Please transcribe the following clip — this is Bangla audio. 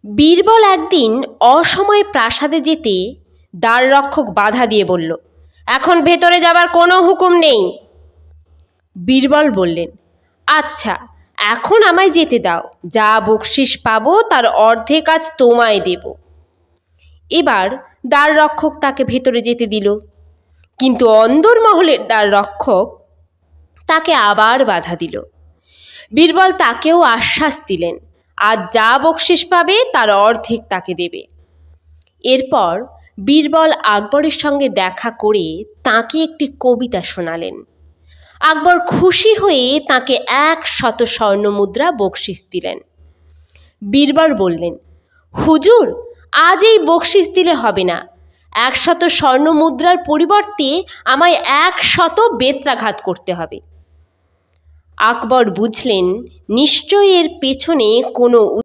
বীরবল একদিন অসময়ে প্রাসাদে যেতে দ্বাররক্ষক বাধা দিয়ে বলল, এখন ভেতরে যাবার কোনো হুকুম নেই। বীরবল বললেন, আচ্ছা, এখন আমায় যেতে দাও, যা বকশিস পাবো তার অর্ধেক আজ তোমায় দেব। এবার দ্বাররক্ষক তাকে ভেতরে যেতে দিল, কিন্তু অন্দরমহলের দ্বাররক্ষক তাকে আবার বাধা দিল। বীরবল তাকেও আশ্বাস দিলেন, আজ যা বকশিস পাবে তার অর্ধেক তাকে দেবে। এরপর বীরবল আকবরের সঙ্গে দেখা করে তাকে একটি কবিতা শোনালেন। আকবর খুশি হয়ে তাকে 100 স্বর্ণমুদ্রা বকশিস দিলেন। বীরবল বললেন, হুজুর, আজ এই বকশিস দিলে হবে না, 100 স্বর্ণমুদ্রার পরিবর্তে আমায় 100 বেত্রাঘাত করতে হবে। আকবর বুঝলেন নিশ্চয়ই এর পেছনে কোনো